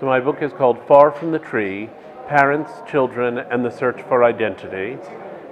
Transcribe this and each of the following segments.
So my book is called Far from the Tree, Parents, Children, and the Search for Identity.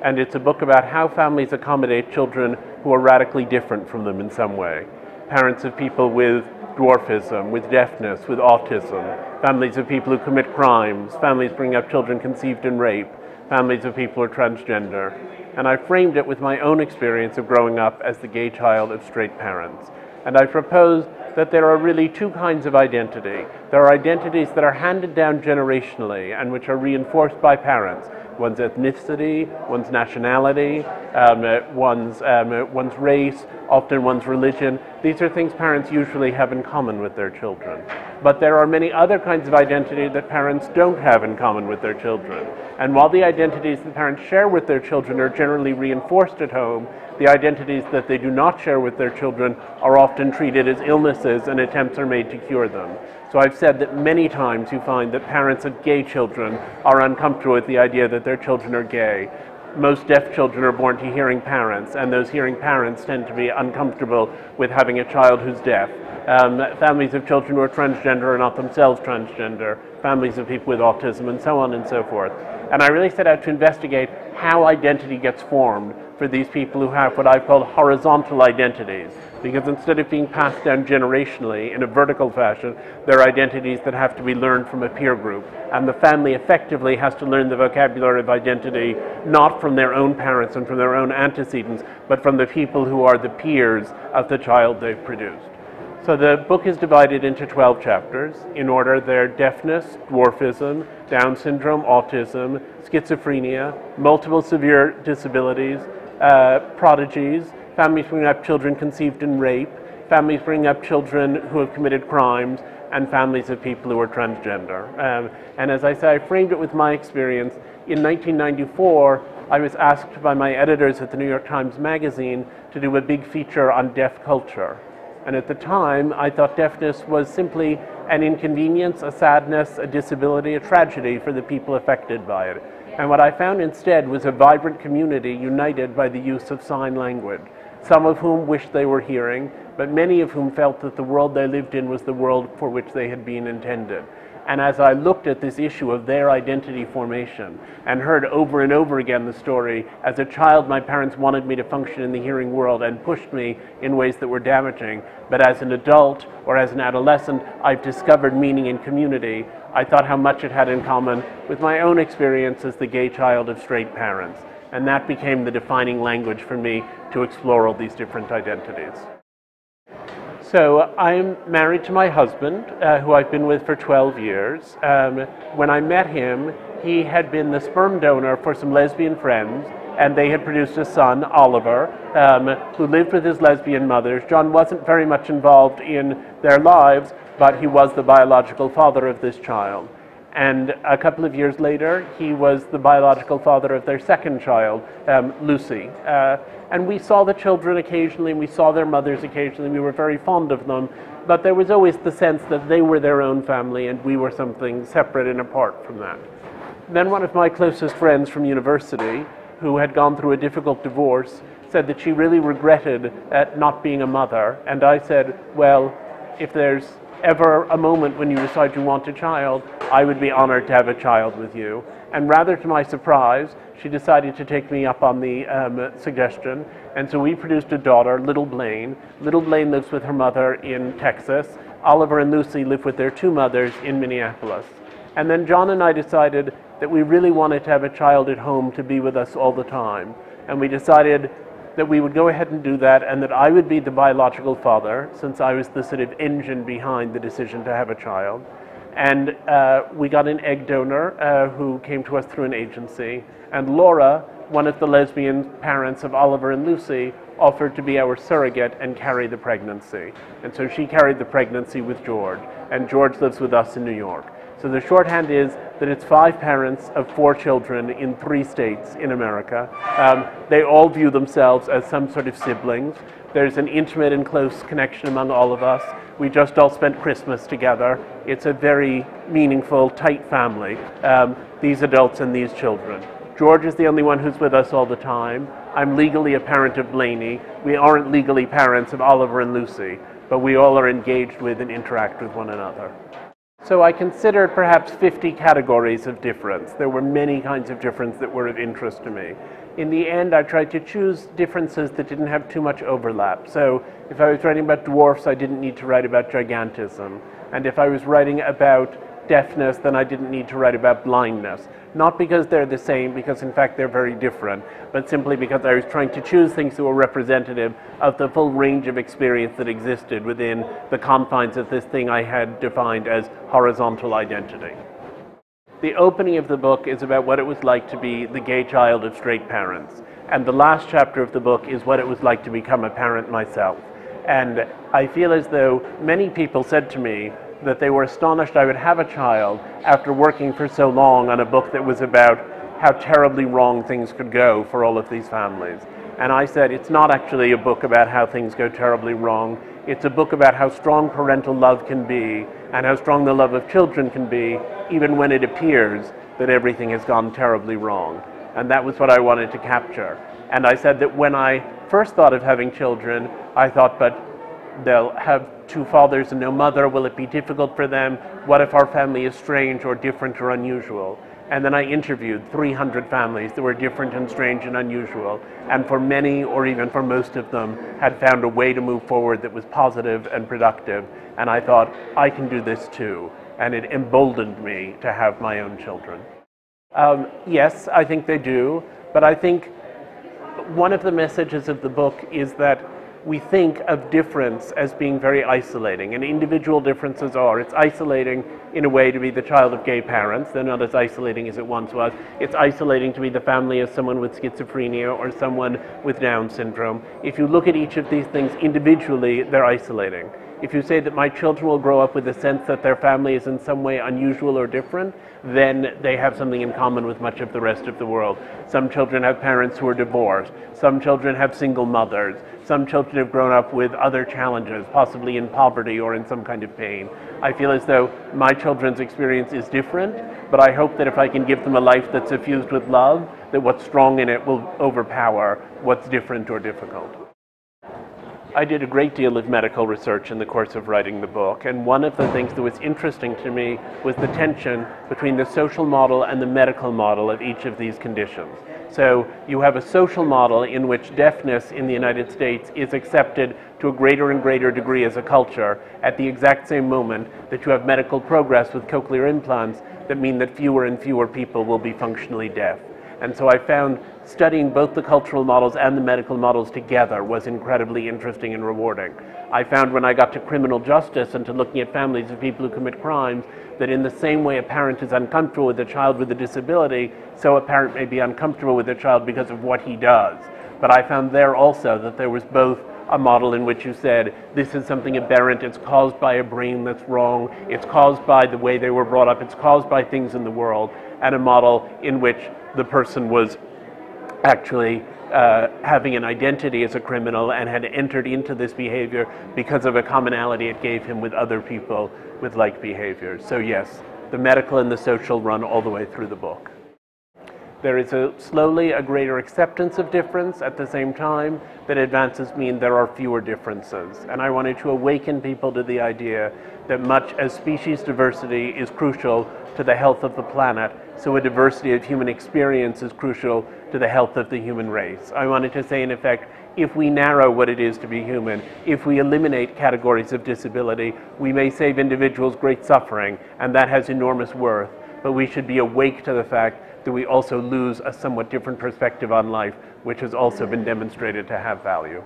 And it's a book about how families accommodate children who are radically different from them in some way. Parents of people with dwarfism, with deafness, with autism, families of people who commit crimes, families bringing up children conceived in rape, families of people who are transgender. And I framed it with my own experience of growing up as the gay child of straight parents. And I propose that there are really two kinds of identity. There are identities that are handed down generationally and which are reinforced by parents. One's ethnicity, one's nationality, one's race, often one's religion. These are things parents usually have in common with their children. But there are many other kinds of identity that parents don't have in common with their children. And while the identities that parents share with their children are generally reinforced at home, the identities that they do not share with their children are often treated as illnesses and attempts are made to cure them. So I've said that many times you find that parents of gay children are uncomfortable with the idea that their children are gay. Most deaf children are born to hearing parents, and those hearing parents tend to be uncomfortable with having a child who's deaf. Families of children who are transgender are not themselves transgender, families of people with autism, and so on and so forth. And I really set out to investigate how identity gets formed for these people who have what I've called horizontal identities. Because instead of being passed down generationally in a vertical fashion, they're identities that have to be learned from a peer group. And the family effectively has to learn the vocabulary of identity not from their own parents and from their own antecedents, but from the people who are the peers of the child they've produced. So the book is divided into 12 chapters. In order, they're deafness, dwarfism, Down syndrome, autism, schizophrenia, multiple severe disabilities, prodigies, families bringing up children conceived in rape, families bringing up children who have committed crimes, and families of people who are transgender. And as I say, I framed it with my experience. In 1994, I was asked by my editors at the New York Times Magazine to do a big feature on deaf culture. And at the time, I thought deafness was simply an inconvenience, a sadness, a disability, a tragedy for the people affected by it. And what I found instead was a vibrant community united by the use of sign language, some of whom wished they were hearing, but many of whom felt that the world they lived in was the world for which they had been intended. And as I looked at this issue of their identity formation and heard over and over again the story, as a child my parents wanted me to function in the hearing world and pushed me in ways that were damaging, but as an adult or as an adolescent I've discovered meaning in community, I thought how much it had in common with my own experience as the gay child of straight parents. And that became the defining language for me to explore all these different identities. So I'm married to my husband, who I've been with for 12 years. When I met him, he had been the sperm donor for some lesbian friends, and they had produced a son, Oliver, who lived with his lesbian mothers. John wasn't very much involved in their lives, but he was the biological father of this child. And a couple of years later, he was the biological father of their second child, Lucy. And we saw the children occasionally, and we saw their mothers occasionally. We were very fond of them, but there was always the sense that they were their own family and we were something separate and apart from that. Then one of my closest friends from university, who had gone through a difficult divorce, said that she really regretted not being a mother. And I said, well, if there's ever a moment when you decide you want a child, I would be honored to have a child with you. And rather to my surprise, she decided to take me up on the suggestion. And so we produced a daughter, Little Blaine. Little Blaine lives with her mother in Texas. Oliver and Lucy live with their two mothers in Minneapolis. And then John and I decided that we really wanted to have a child at home to be with us all the time. And we decided that we would go ahead and do that, and that I would be the biological father, since I was the sort of engine behind the decision to have a child. And we got an egg donor who came to us through an agency. And Laura, one of the lesbian parents of Oliver and Lucy, offered to be our surrogate and carry the pregnancy. And so she carried the pregnancy with George, and George lives with us in New York. So the shorthand is that it's 5 parents of 4 children in 3 states in America. They all view themselves as some sort of siblings. There's an intimate and close connection among all of us. We just all spent Christmas together. It's a very meaningful, tight family, these adults and these children. George is the only one who's with us all the time. I'm legally a parent of Blaney. We aren't legally parents of Oliver and Lucy, but we all are engaged with and interact with one another. So I considered perhaps 50 categories of difference. There were many kinds of difference that were of interest to me. In the end, I tried to choose differences that didn't have too much overlap. So if I was writing about dwarfs, I didn't need to write about gigantism. And if I was writing about deafness, then I didn't need to write about blindness. Not because they're the same, because in fact they're very different, but simply because I was trying to choose things that were representative of the full range of experience that existed within the confines of this thing I had defined as horizontal identity. The opening of the book is about what it was like to be the gay child of straight parents, and the last chapter of the book is what it was like to become a parent myself. And I feel as though many people said to me that they were astonished I would have a child after working for so long on a book that was about how terribly wrong things could go for all of these families. And I said, it's not actually a book about how things go terribly wrong. It's a book about how strong parental love can be and how strong the love of children can be, even when it appears that everything has gone terribly wrong. And that was what I wanted to capture. And I said that when I first thought of having children, I thought, but they'll have two fathers and no mother. Will it be difficult for them? What if our family is strange or different or unusual? And then I interviewed 300 families that were different and strange and unusual, and for many, or even for most of them, had found a way to move forward that was positive and productive. And I thought, I can do this too. And it emboldened me to have my own children. Yes, I think they do, but I think one of the messages of the book is that we think of difference as being very isolating, and individual differences are. It's isolating in a way to be the child of gay parents. They're not as isolating as it once was. It's isolating to be the family of someone with schizophrenia or someone with Down syndrome. If you look at each of these things individually, they're isolating. If you say that my children will grow up with a sense that their family is in some way unusual or different, then they have something in common with much of the rest of the world. Some children have parents who are divorced. Some children have single mothers. Some children have grown up with other challenges, possibly in poverty or in some kind of pain. I feel as though my children's experience is different, but I hope that if I can give them a life that's suffused with love, that what's strong in it will overpower what's different or difficult. I did a great deal of medical research in the course of writing the book, and one of the things that was interesting to me was the tension between the social model and the medical model of each of these conditions. So you have a social model in which deafness in the United States is accepted to a greater and greater degree as a culture at the exact same moment that you have medical progress with cochlear implants that mean that fewer and fewer people will be functionally deaf. And so I found studying both the cultural models and the medical models together was incredibly interesting and rewarding. I found when I got to criminal justice and to looking at families of people who commit crimes that in the same way a parent is uncomfortable with a child with a disability, so a parent may be uncomfortable with a child because of what he does. But I found there also that there was both a model in which you said, this is something aberrant, it's caused by a brain that's wrong, it's caused by the way they were brought up, it's caused by things in the world, and a model in which the person was actually having an identity as a criminal and had entered into this behavior because of a commonality it gave him with other people with like behaviors. So yes, the medical and the social run all the way through the book. There is slowly a greater acceptance of difference at the same time that advances mean there are fewer differences. And I wanted to awaken people to the idea that much as species diversity is crucial to the health of the planet, so a diversity of human experience is crucial to the health of the human race. I wanted to say, in effect, if we narrow what it is to be human, if we eliminate categories of disability, we may save individuals great suffering, and that has enormous worth. But we should be awake to the fact that we also lose a somewhat different perspective on life, which has also been demonstrated to have value.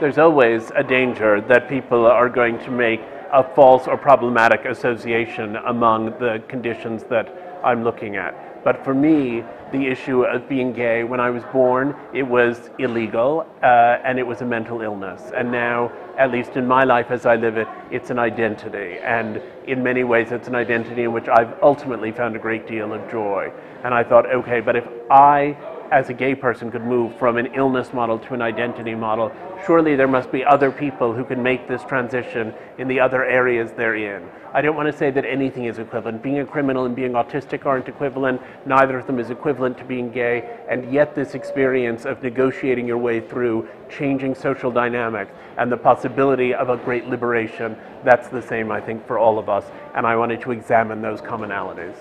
There's always a danger that people are going to make a false or problematic association among the conditions that I'm looking at. But for me, the issue of being gay, when I was born, it was illegal and it was a mental illness. And now, at least in my life as I live it, it's an identity. And in many ways, it's an identity in which I've ultimately found a great deal of joy. And I thought, okay, but if I as a gay person could move from an illness model to an identity model, surely there must be other people who can make this transition in the other areas they're in. I don't want to say that anything is equivalent. Being a criminal and being autistic aren't equivalent. Neither of them is equivalent to being gay, and yet this experience of negotiating your way through changing social dynamics and the possibility of a great liberation, that's the same, I think, for all of us, and I wanted to examine those commonalities.